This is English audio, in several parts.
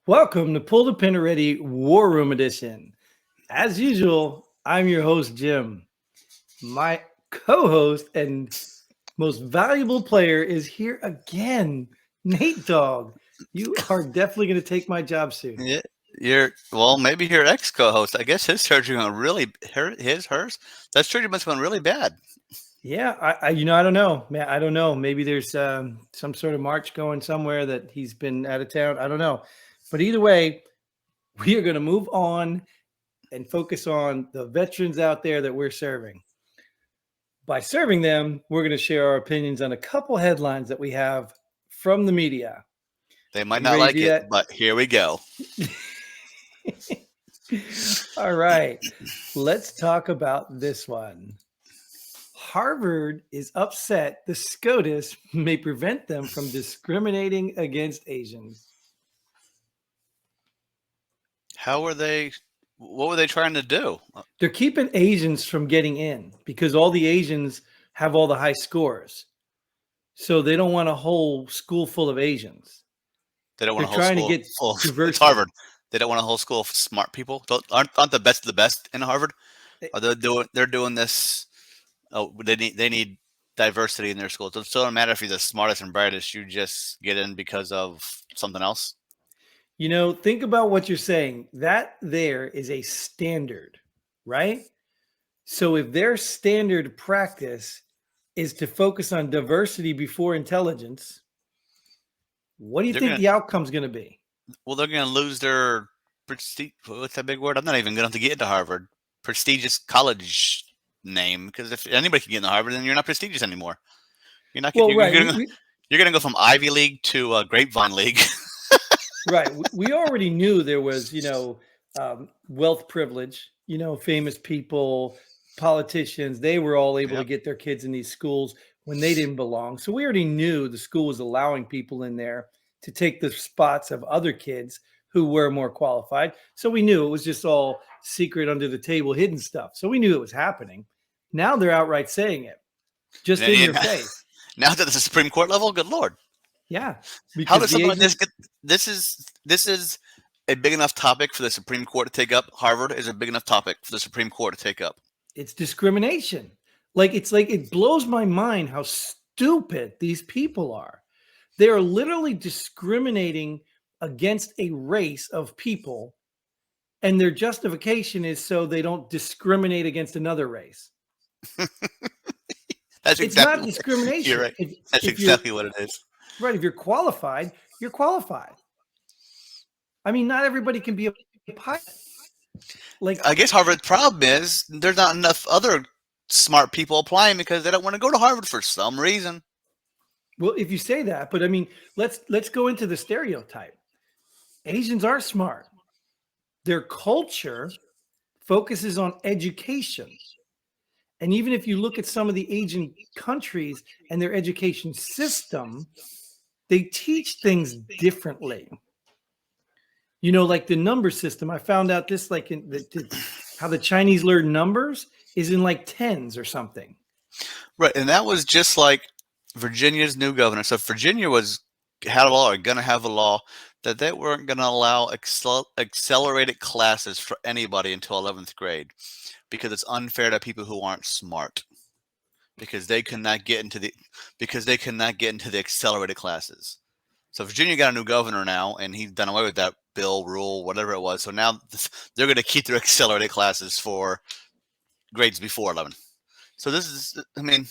Welcome to Pull the Pin Ready War Room Edition. As usual, I'm your host, Jim. My co host and most valuable player is here again, Nate Dogg. You are definitely going to take my job soon. Yeah, maybe your ex co-host. I guess his surgery went really hers. That surgery must have went really bad. Yeah, I don't know, man. I don't know. Maybe there's some sort of march going somewhere that he's been out of town. I don't know. But either way, we are going to move on and focus on the veterans out there that we're serving. By serving them, we're going to share our opinions on a couple headlines that we have from the media. They Are might you not ready to like do it, that? but here we go. All right. Let's talk about this one. Harvard is upset the SCOTUS may prevent them from discriminating against Asians. How were they? What were they trying to do? They're keeping Asians from getting in because all the Asians have all the high scores. So they don't want a whole school full of Asians. They don't want They're a whole trying to school get full. It's diversity. Harvard. They don't want a whole school of smart people. Aren't the best of the best in Harvard? Are they doing? They're doing this. Oh, they need diversity in their school. So it doesn't matter if you're the smartest and brightest. You just get in because of something else. Think about what you're saying. That there is a standard, right? So if their standard practice is to focus on diversity before intelligence, what do you They're think gonna the outcome's going to be? they're going to lose their prestige. What's that big word? I'm not even going to have to get into Harvard. Prestigious college name, because if anybody can get into Harvard, then you're not prestigious anymore. You're not. Well, You're right, going to you're going to go from Ivy League to Grapevine League. right. We already knew there was, wealth privilege. Famous people, politicians, they were all able to Yep. get their kids in these schools when they didn't belong. So we already knew the school was allowing people in there to take the spots of other kids who were more qualified. So we knew it was just all secret, under the table, hidden stuff. So we knew it was happening. Now they're outright saying it, just in And your face. now that it's a Supreme Court level, good lord, Yeah, how because does the something like this Asians, get? This is a big enough topic for the Supreme Court to take up. Harvard is a big enough topic for the Supreme Court to take up. it's discrimination. Like it blows my mind how stupid these people are. They are literally discriminating against a race of people, and their justification is so they don't discriminate against another race. That's It's not exactly. You're discrimination. right. If, That's if you're exactly what it is. right, if you're qualified, you're qualified. I mean, not everybody can be a pilot. Like, I guess Harvard's problem is there's not enough other smart people applying because they don't want to go to Harvard for some reason. well, if you say that, but I mean, let's go into the stereotype. Asians are smart. Their culture focuses on education. And even if you look at some of the Asian countries and their education system, they teach things differently. Like the number system. I found out this, like how the Chinese learn numbers is in like tens or something. Right, and that was just like Virginia's new governor. So Virginia had a law, or going to have a law that they weren't going to allow accelerated classes for anybody until 11th grade because it's unfair to people who aren't smart because they cannot get into the accelerated classes. So Virginia got a new governor now, and he's done away with that bill, rule, whatever it was. So now they're going to keep their accelerated classes for grades before 11. So this is, I mean,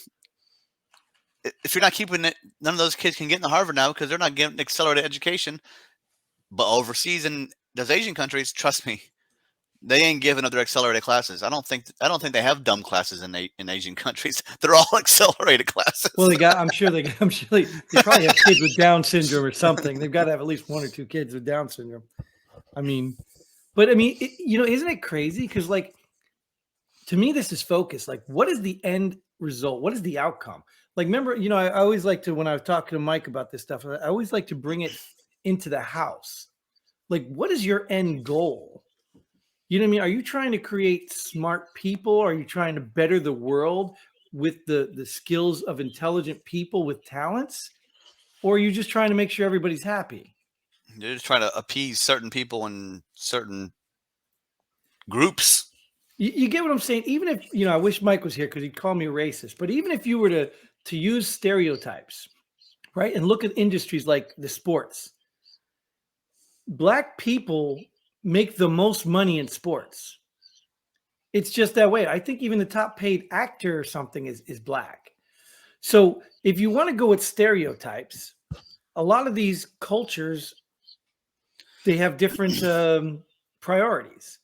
if you're not keeping it, none of those kids can get into Harvard now because they're not getting accelerated education. But overseas in those Asian countries, trust me, they ain't giving up their accelerated classes. I don't think they have dumb classes in Asian countries. They're all accelerated classes. Well, I'm sure they probably have kids with Down syndrome or something. They've got to have at least one or two kids with Down syndrome. I mean, but I mean, isn't it crazy? Because like, to me, this is focus. Like, what is the end result? What is the outcome? Like, remember, I always like to, when I was talking to Mike about this stuff, I always like to bring it into the house. Like, what is your end goal? You know what I mean? Are you trying to create smart people? Are you trying to better the world with the skills of intelligent people with talents? Or are you just trying to make sure everybody's happy? They're just trying to appease certain people and certain groups. You get what I'm saying? Even if, I wish Mike was here because he'd call me racist, but even if you were to use stereotypes, right, and look at industries like the sports, Black people make the most money in sports. It's just that way. I think even the top paid actor or something is Black. So if you want to go with stereotypes, a lot of these cultures, they have different priorities.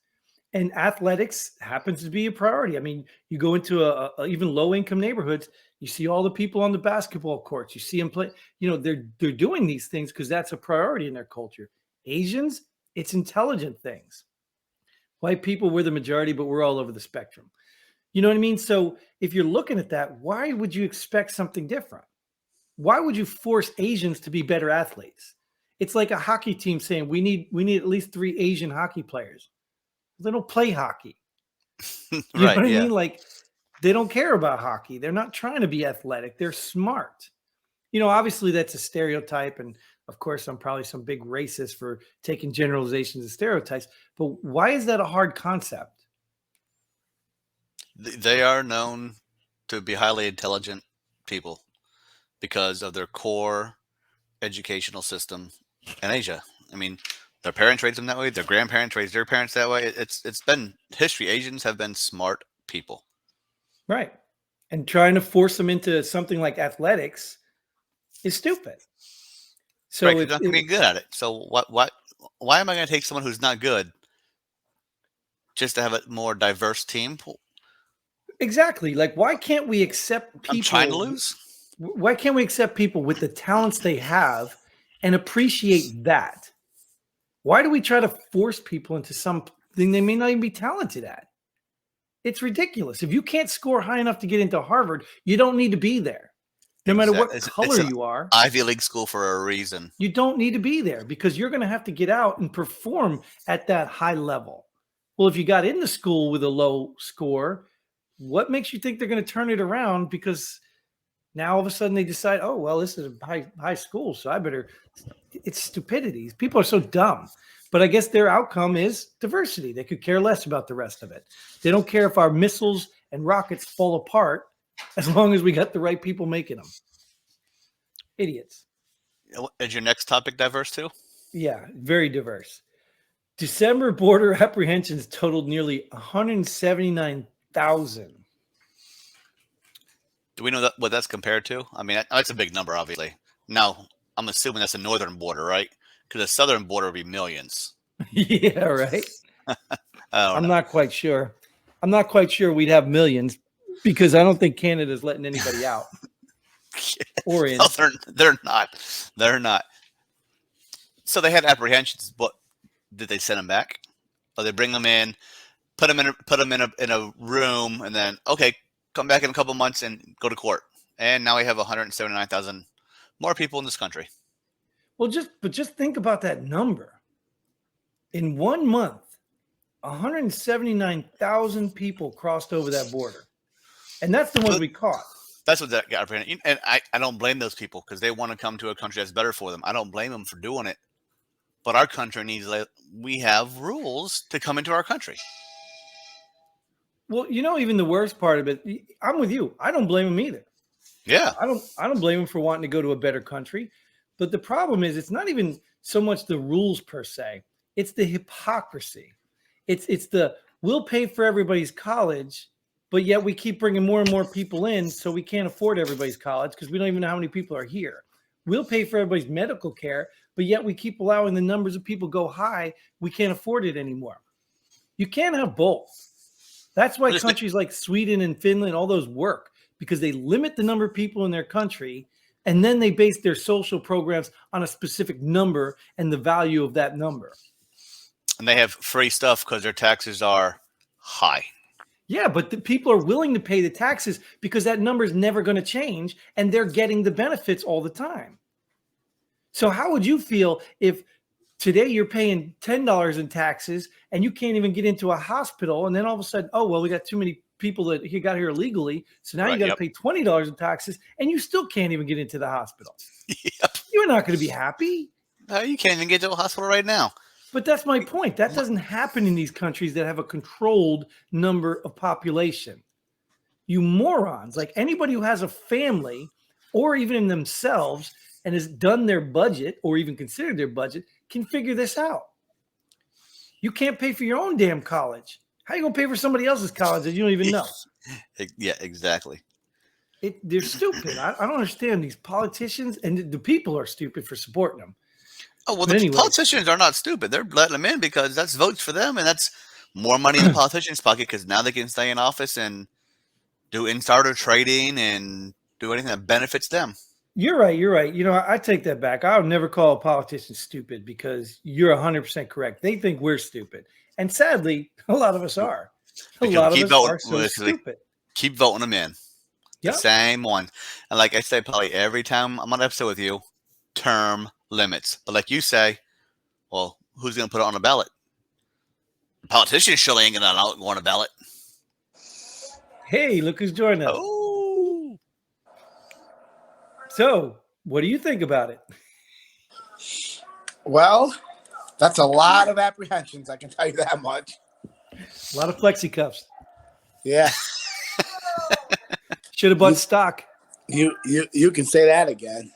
And athletics happens to be a priority. I mean, you go into even low income neighborhoods, you see all the people on the basketball courts. You see them play. They're doing these things because that's a priority in their culture. Asians, it's intelligent things. White people, we're the majority, but we're all over the spectrum. You know what I mean? So if you're looking at that, why would you expect something different? Why would you force Asians to be better athletes? It's like a hockey team saying we need at least 3 Asian hockey players. They don't play hockey. You know Right. what I Yeah. mean? Like, they don't care about hockey. They're not trying to be athletic. They're smart. Obviously that's a stereotype. And of course, I'm probably some big racist for taking generalizations and stereotypes. But why is that a hard concept? They are known to be highly intelligent people because of their core educational system in Asia. I mean, their parents raised them that way. Their grandparents raised their parents that way. It's been history. Asians have been smart people. Right. And trying to force them into something like athletics is stupid. So Right, 'cause they're not gonna be good at it. So why am I gonna take someone who's not good just to have a more diverse team? exactly, like, why can't we accept I'm trying to people? lose. Why can't we accept people with the talents they have and appreciate that? Why do we try to force people into something they may not even be talented at? It's ridiculous. If you can't score high enough to get into Harvard, you don't need to be there. No matter what It's color an you are, Ivy League school for a reason. you don't need to be there because you're going to have to get out and perform at that high level. Well, if you got into school with a low score, what makes you think they're going to turn it around? Because now all of a sudden they decide, oh, well, this is a high school, so I better. It's stupidity. People are so dumb. But I guess their outcome is diversity. They could care less about the rest of it. They don't care if our missiles and rockets fall apart as long as we got the right people making them. Idiots. Is your next topic diverse too? Yeah, very diverse. December border apprehensions totaled nearly 179,000. Do we know what that's compared to? I mean, that's a big number, obviously. Now, I'm assuming that's the northern border, right? Because the southern border would be millions. Yeah, right. I don't I'm know. not quite sure. I'm not quite sure we'd have millions because I don't think Canada's letting anybody out or in. No, they're not. They're not. So they had apprehensions, but did they send them back? Or they bring them in, put them in a room, and then okay, come back in a couple months and go to court. And now we have 179,000 more people in this country. Well, just think about that number. In 1 month, 179,000 people crossed over that border. And that's the ones we caught. That's what that got apprehended. And I don't blame those people because they want to come to a country that's better for them. I don't blame them for doing it. But our country needs, we have rules to come into our country. Well, even the worst part of it, I'm with you. I don't blame them either. Yeah. I don't blame them for wanting to go to a better country. But the problem is it's not even so much the rules per se. It's the hypocrisy. It's the we'll pay for everybody's college, but yet we keep bringing more and more people in, so we can't afford everybody's college because we don't even know how many people are here. We'll pay for everybody's medical care, but yet we keep allowing the numbers of people go high. We can't afford it anymore. You can't have both. That's why countries like Sweden and Finland, all those work, because they limit the number of people in their country, and then they base their social programs on a specific number and the value of that number. And they have free stuff because their taxes are high. Yeah, but the people are willing to pay the taxes because that number is never going to change, and they're getting the benefits all the time. So how would you feel if today you're paying $10 in taxes and you can't even get into a hospital, and then all of a sudden, oh, well, we got too many people that got here illegally, so now you got to pay $20 in taxes, and you still can't even get into the hospital. Yep. You're not going to be happy. You can't even get to a hospital right now. But that's my point. That doesn't happen in these countries that have a controlled number of population. You morons, like anybody who has a family or even in themselves and has done their budget or even considered their budget can figure this out. You can't pay for your own damn college. How are you going to pay for somebody else's college that you don't even know? Yeah, exactly. They're stupid. I don't understand these politicians, and the people are stupid for supporting them. Oh, well, But the anyway. politicians are not stupid. They're letting them in because that's votes for them, and that's more money in the politicians' pocket because now they can stay in office and do insider trading and do anything that benefits them. You're right. You're right. You know, I take that back. I would never call a politician stupid because you're 100% correct. They think we're stupid. And sadly, a lot of us are. A Because lot we of keep us voting, are so stupid. keep voting them in. The Yep. same one. And like I say, probably every time I'm on an episode with you, term limits. But like you say, well, who's going to put it on a ballot? The politicians surely ain't going to go on a ballot. Hey, look who's joined us. Oh. So, what do you think about it? Well, that's a lot of apprehensions, I can tell you that much. A lot of flexi cuffs. Yeah. Should have bought stock. You can say that again.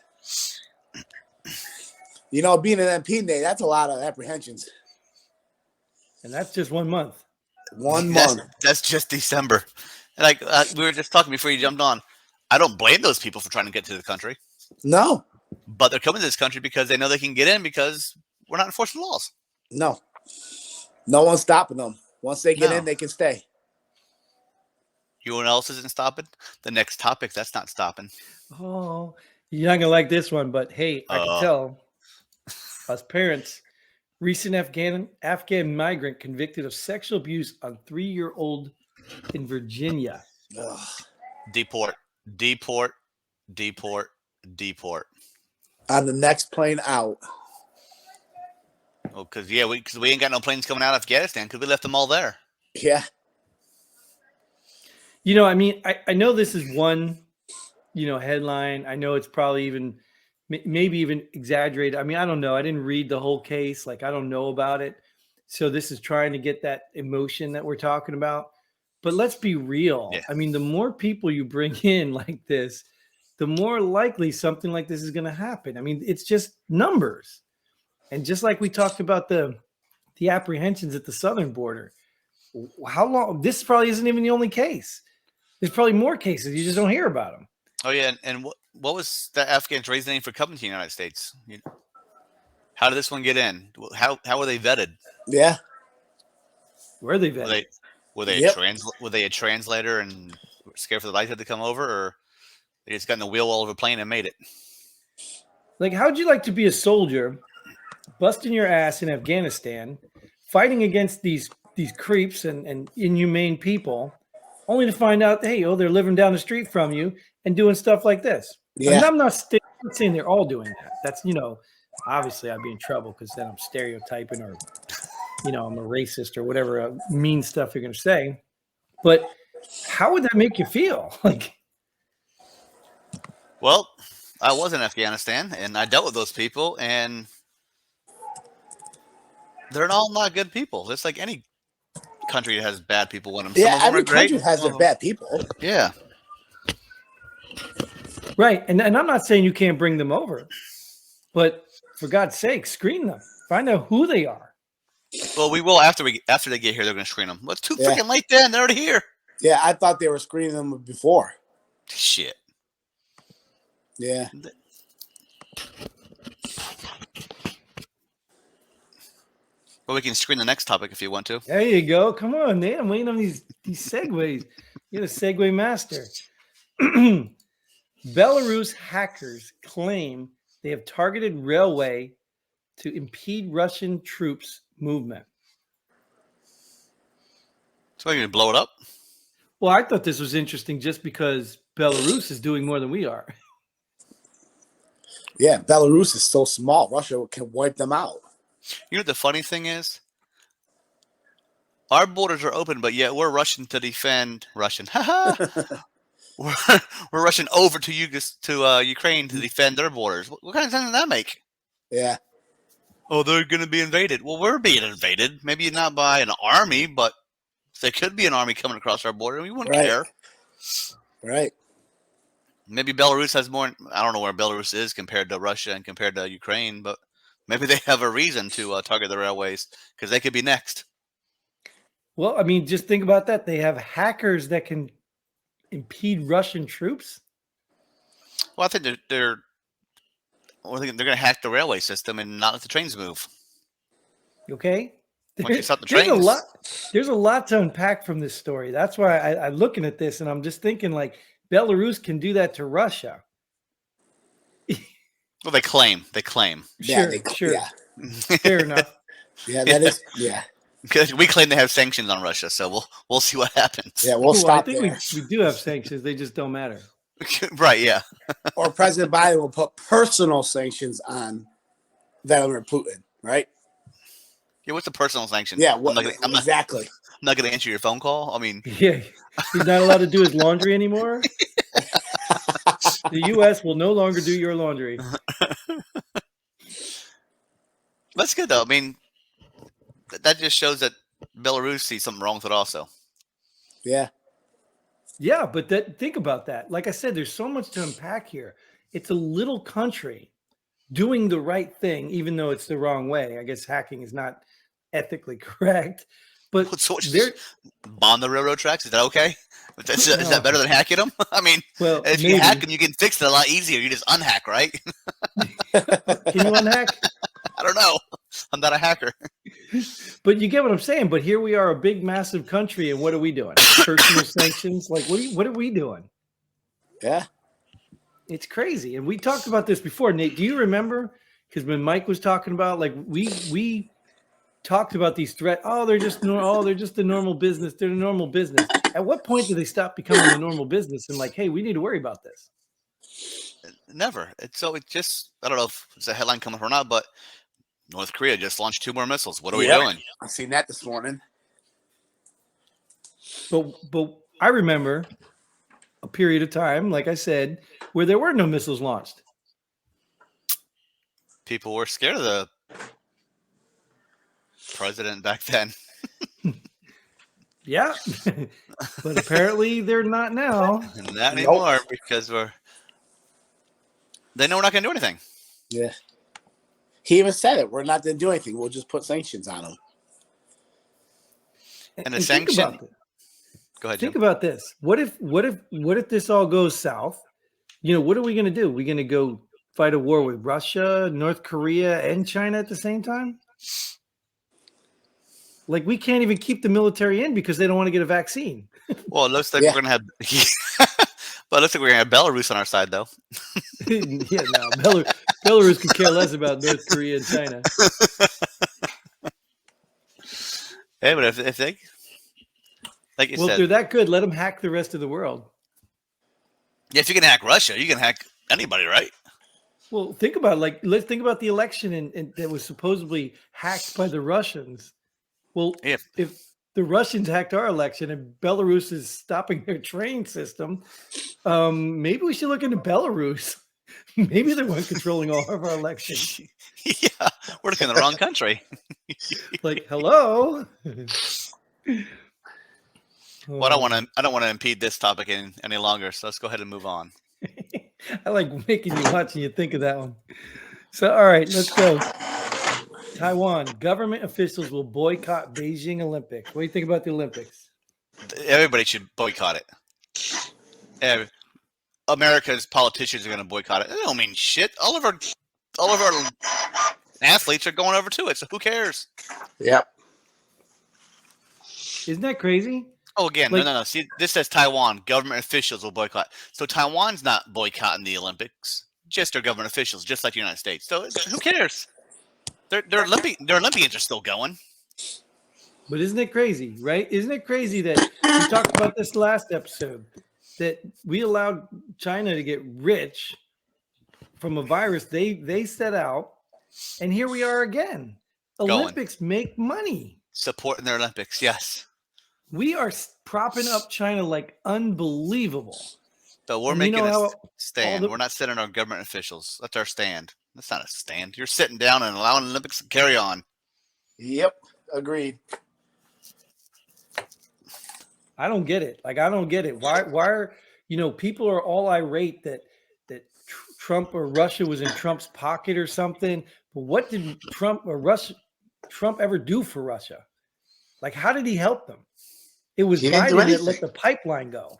You know, being an MP, Nate, that's a lot of apprehensions. And that's just 1 month. 1 month. That's just December. And like we were just talking before you jumped on. I don't blame those people for trying to get to the country. No. But they're coming to this country because they know they can get in because we're not enforcing the laws. No. No one's stopping them. Once they get in, they can stay. You know what else isn't stopping? The next topic, that's not stopping. Oh, you're not going to like this one, but hey, I can tell us parents. Recent Afghan migrant convicted of sexual abuse on 3-year-old in Virginia. Ugh. Deport. On the next plane out. Oh, because we ain't got no planes coming out of Afghanistan because we left them all there. Yeah. You know, I mean, I know this is one, headline. I know it's probably even maybe even exaggerated. I mean, I don't know. I didn't read the whole case. Like, I don't know about it. So this is trying to get that emotion that we're talking about. But let's be real. Yeah. I mean, the more people you bring in like this, the more likely something like this is going to happen. I mean, it's just numbers. And just like we talked about the apprehensions at the southern border, how long? This probably isn't even the only case. There's probably more cases. You just don't hear about them. Oh, yeah. And what was the Afghans' reasoning for coming to the United States? How did this one get in? How were they vetted? Yeah. Where are they vetted? Were they a translator and scared for the life had to come over, or they just got in the wheel well of a plane and made it? Like, how'd you like to be a soldier, busting your ass in Afghanistan, fighting against these creeps and inhumane people, only to find out, hey, they're living down the street from you and doing stuff like this? Yeah. I mean, I'm not saying they're all doing that. That's, obviously I'd be in trouble because then I'm stereotyping or, I'm a racist or whatever mean stuff you're going to say. But how would that make you feel? Like, well, I was in Afghanistan and I dealt with those people, and they're all not good people. It's like any country has bad people in them. Yeah, every country has their bad people. Yeah. Right. And I'm not saying you can't bring them over, but for God's sake, screen them. Find out who they are. Well, we will after they get here. They're going to screen them. Well, it's too freaking late then. They're already here. Yeah, I thought they were screening them before. Shit. Yeah. Well, we can screen the next topic if you want to. There you go. Come on, man. I'm waiting on these segues. You're the segue master. Belarus hackers claim they have targeted railway to impede Russian troops' movement. So you're going to blow it up? Well, I thought this was interesting just because Belarus is doing more than we are. Yeah, Belarus is so small. Russia can wipe them out. You know what the funny thing is? Our borders are open, but yet we're rushing to defend Russian. we're rushing over to Ukraine to defend their borders. What kind of sense does that make? Yeah. Oh, they're going to be invaded. Well, we're being invaded. Maybe not by an army, but there could be an army coming across our border. We wouldn't Right. care. Right. Maybe Belarus has more. I don't know where Belarus is compared to Russia and compared to Ukraine, but maybe they have a reason to target the railways because they could be next. Well, I mean, just think about that. They have hackers that can impede Russian troops. Well, I think they're going to hack the railway system and not let the trains move. Okay. Once you stop the There's a trains, lot. There's a lot to unpack from this story. That's why I'm looking at this and I'm just thinking like Belarus can do that to Russia. well, they claim. Yeah. Sure. Yeah. Fair enough. Yeah. That is. Yeah. Because we claim they have sanctions on Russia, so we'll see what happens. Yeah. We'll I stop think there. we do have sanctions. They just don't matter. Right? Yeah. Or President Biden will put personal sanctions on Vladimir Putin. Right. Yeah. What's the personal sanction? Yeah. I'm Exactly. not going to answer your phone call. I mean, Yeah. He's not allowed to do his laundry anymore. The U.S. will no longer do your laundry. that's good though. I mean, that just shows that Belarus sees something wrong with it also. Yeah. Yeah, but think about that. Like I said, there's so much to unpack here. It's a little country doing the right thing, even though it's the wrong way. I guess hacking is not ethically correct. But So they're bomb the railroad tracks? Is that okay? Is that better than hacking them? I mean, well, if you hack them, you can fix it a lot easier. You just unhack, right? Can you unhack? I don't know. I'm not a hacker. But you get what I'm saying. But here we are, a big, massive country, and what are we doing? Personal sanctions? Like, what are we doing? Yeah. It's crazy. And we talked about this before. Nate, do you remember? Because when Mike was talking about, like, we talked about these threats. Oh, they're just the normal business. They're the normal business. At what point do they stop becoming the normal business and like, hey, we need to worry about this? Never. It just, I don't know if it's a headline coming or not, but North Korea just launched 2 more missiles. What are we doing? I seen that this morning. But I remember a period of time, like I said, where there were no missiles launched. People were scared of the president back then. Yeah. But apparently they're not now. Not anymore because they know we're not going to do anything. Yeah. He even said it. We're not going to do anything. We'll just put sanctions on them. And the sanction. Go ahead, Jim. Think about this. What if this all goes south? You know, what are we going to do? We're going to go fight a war with Russia, North Korea, and China at the same time? Like, we can't even keep the military in because they don't want to get a vaccine. Well, it looks like we're going to have but it looks like we're going to have Belarus on our side, though. Yeah, no. Belarus could care less about North Korea and China. Hey, but if they, like you Well, said, if they're that good, let them hack the rest of the world. yeah, if you can hack Russia, you can hack anybody, right? Well, think about let's think about the election and that was supposedly hacked by the Russians. Well, if the Russians hacked our election and Belarus is stopping their train system, maybe we should look into Belarus. Maybe they're one controlling all of our elections. Yeah, we're looking in the wrong country. Like, hello. Well, I don't want to impede this topic any longer, so let's go ahead and move on. I like making you watch and you think of that one. So, all right, let's go. Taiwan, government officials will boycott Beijing Olympics. What do you think about the Olympics? Everybody should boycott it. America's politicians are going to boycott it. They don't mean shit. All of our athletes are going over to it, so who cares? Yep. Isn't that crazy? Oh, again, no. See, this says Taiwan. Government officials will boycott. So Taiwan's not boycotting the Olympics. Just their government officials, just like the United States. So who cares? Their Olympians are still going. But isn't it crazy, right? Isn't it crazy that we talked about this last episode, that we allowed China to get rich from a virus they set out, and here we are again. Olympics make money. Supporting their Olympics, yes. We are propping up China like unbelievable. But we're making a stand. We're not sending our government officials. That's our stand. That's not a stand. You're sitting down and allowing the Olympics to carry on. Yep, agreed. I don't get it. Like, I don't get it. Why are, people are all irate that Trump or Russia was in Trump's pocket or something. But what did Trump ever do for Russia? Like, how did he help them? It was He didn't do Biden that anything. let the pipeline go.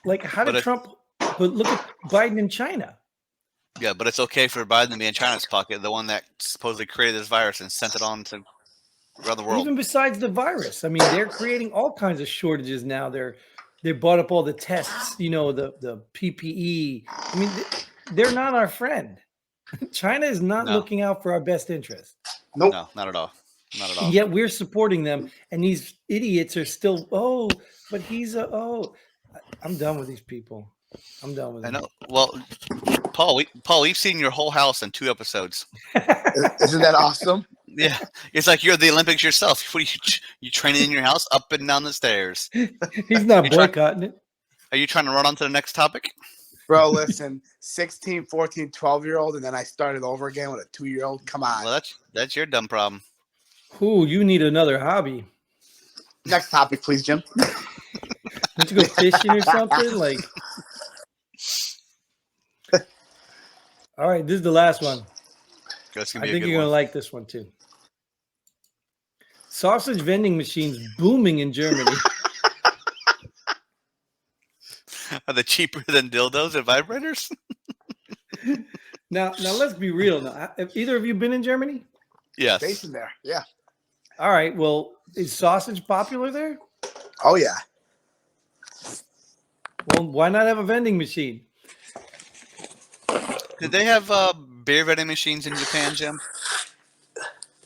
Like, how did Trump? But look at Biden in China. Yeah, but it's okay for Biden to be in China's pocket, the one that supposedly created this virus and sent it on to around the world. Even besides the virus, I mean, they're creating all kinds of shortages now. They bought up all the tests, the PPE. I mean, they're not our friend. China is not looking out for our best interest. Nope. No, not at all. Not at all. And yet we're supporting them, and these idiots are still. Oh, but I'm done with these people. I'm done with them. I know. Well, Paul, we've seen your whole house in 2 episodes. Isn't that awesome? Yeah, it's like you're at the Olympics yourself. What are you training in your house up and down the stairs? He's not boycotting it. Are you trying to run on to the next topic? Bro, listen, 16, 14, 12-year-old, and then I started over again with a 2-year-old. Come on. Well, that's your dumb problem. Ooh, you need another hobby. Next topic, please, Jim. Don't you go fishing or something? Like, all right, this is the last one. I think you're going to like this one too. Sausage vending machines booming in Germany. Are they cheaper than dildos and vibrators? Now let's be real. Now, have either of you been in Germany? Yes. Station there. Yeah. All right. Well, is sausage popular there? Oh, yeah. Well, why not have a vending machine? Did they have beer vending machines in Japan, Jim?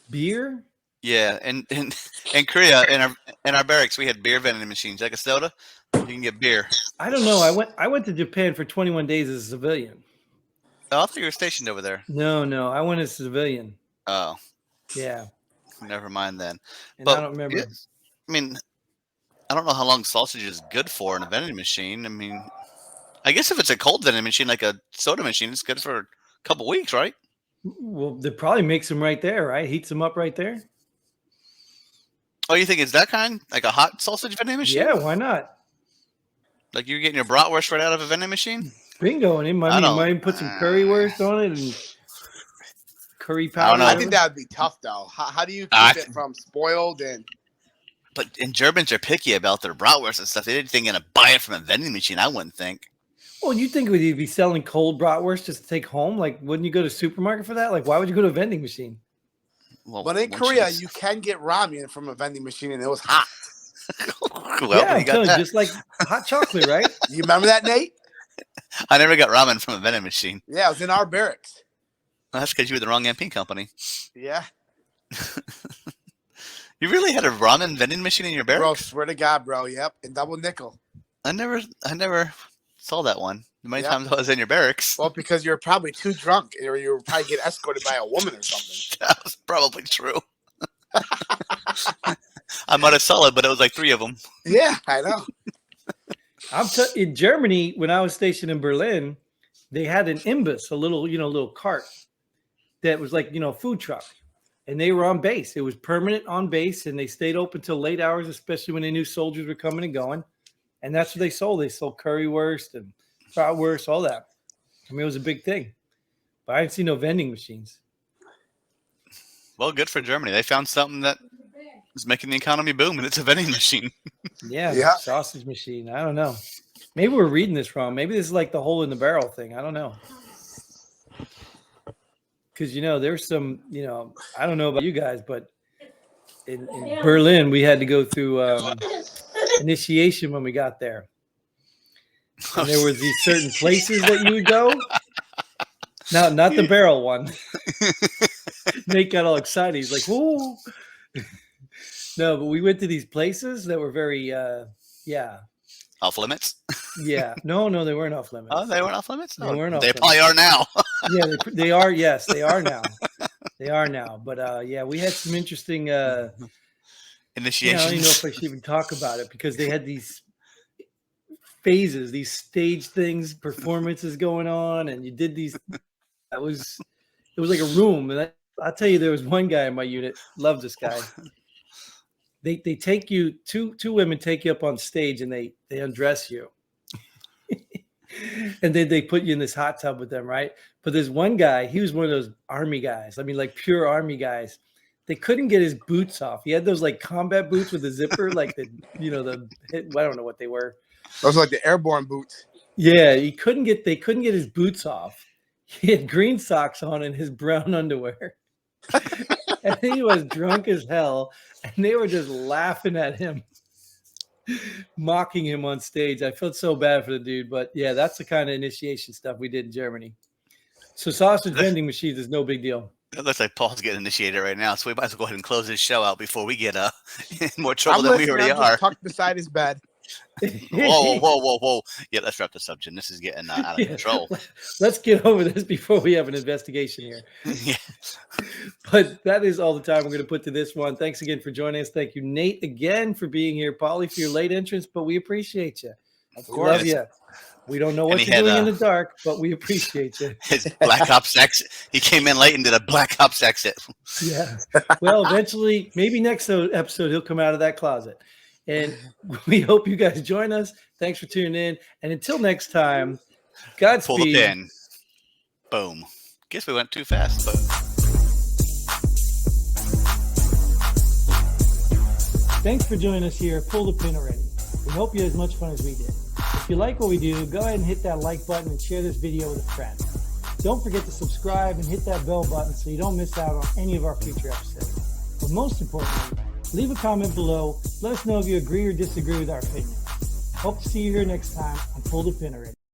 Beer? Yeah, and in Korea, in our barracks, we had beer vending machines, like a soda. You can get beer. I don't know. I went to Japan for 21 days as a civilian. Oh, I thought you were stationed over there. No, I went as a civilian. Oh, yeah. Never mind then. And But I don't remember. I mean, I don't know how long sausage is good for in a vending machine. I mean, I guess if it's a cold vending machine, like a soda machine, it's good for a couple weeks, right? Well, they probably makes them right there, right? Heats them up right there. Oh, you think it's that kind? Like a hot sausage vending machine? Yeah, why not? Like you're getting your bratwurst right out of a vending machine? Bingo. And might even put some currywurst on it and curry powder. I don't know. I think that would be tough, though. How do you keep it from spoiled and... But Germans are picky about their bratwurst and stuff. They didn't think to buy it from a vending machine, I wouldn't think. Well, you think would you be selling cold bratwurst just to take home? Like, wouldn't you go to a supermarket for that? Like, why would you go to a vending machine? Well, but in Korea, you can get ramen from a vending machine, and it was hot. Well, yeah, I'm telling you, just like hot chocolate, right? You remember that, Nate? I never got ramen from a vending machine. Yeah, it was in our barracks. Well, that's because you were the wrong MP company. Yeah. You really had a ramen vending machine in your barracks? Bro, swear to God, bro. Yep, and double nickel. I never saw that one. The many times I was in your barracks. Well, because you were probably too drunk, or you were probably getting escorted by a woman or something. That was probably true. I might have saw it, but it was like 3 of them. Yeah, I know. In Germany, when I was stationed in Berlin, they had an imbus, a little cart that was like, a food truck. And they were on base. It was permanent on base, and they stayed open till late hours, especially when they knew soldiers were coming and going. And that's what they sold. They sold currywurst and bratwurst, all that. I mean, it was a big thing. But I didn't see no vending machines. Well, good for Germany. They found something that is making the economy boom, and it's a vending machine. Yeah. Sausage machine. I don't know. Maybe we're reading this wrong. Maybe this is like the hole in the barrel thing. I don't know. Because, there's some, I don't know about you guys, but in Berlin, we had to go through initiation when we got there. And there were these certain places that you would go. No, not the barrel one. Nate got all excited. He's like, whoa. No, but we went to these places that were very, Off limits? Yeah. No, they weren't off limits. Oh, they weren't off limits? They weren't off They limits. probably are now. Yeah, they are. Yes, they are now. They are now. But we had some interesting Initiations. I don't even know if I should even talk about it because they had these phases, these stage things, performances going on, and you did these. It was like a room, and I'll tell you, there was one guy in my unit. Love this guy. They take you, two women take you up on stage, and they undress you. And then they put you in this hot tub with them, right? But there's one guy, he was one of those army guys. I mean, like pure army guys. They couldn't get his boots off. He had those like combat boots with a zipper, like I don't know what they were. Those are like the airborne boots. Yeah, they couldn't get his boots off. He had green socks on and his brown underwear. And he was drunk as hell. And they were just laughing at him, mocking him on stage. I felt so bad for the dude, but yeah, that's the kind of initiation stuff we did in Germany. So sausage vending machines is no big deal. It looks like Paul's getting initiated right now, so we might as well go ahead and close this show out before we get in more trouble than we already are. Tucked beside his bed. Whoa. Yeah, let's wrap this up, Jim. This is getting out of control. Let's get over this before we have an investigation here. Yeah. But that is all the time we're going to put to this one. Thanks again for joining us. Thank you, Nate, again for being here. Paulie, for your late entrance, but we appreciate you. Of We course. love you. We don't know what you're doing in the dark, but we appreciate you. His Black Ops exit. He came in late and did a Black Ops exit. Yeah. Well, eventually, maybe next episode, he'll come out of that closet. And we hope you guys join us. Thanks for tuning in. And until next time, Godspeed. Pull the pin. Boom. Guess we went too fast, but. Thanks for joining us here at Pull the Pin Already. We hope you had as much fun as we did. If you like what we do, go ahead and hit that like button and share this video with a friend. Don't forget to subscribe and hit that bell button so you don't miss out on any of our future episodes. But most importantly, leave a comment below. Let us know if you agree or disagree with our opinion. Hope to see you here next time on Pull the Pin Already.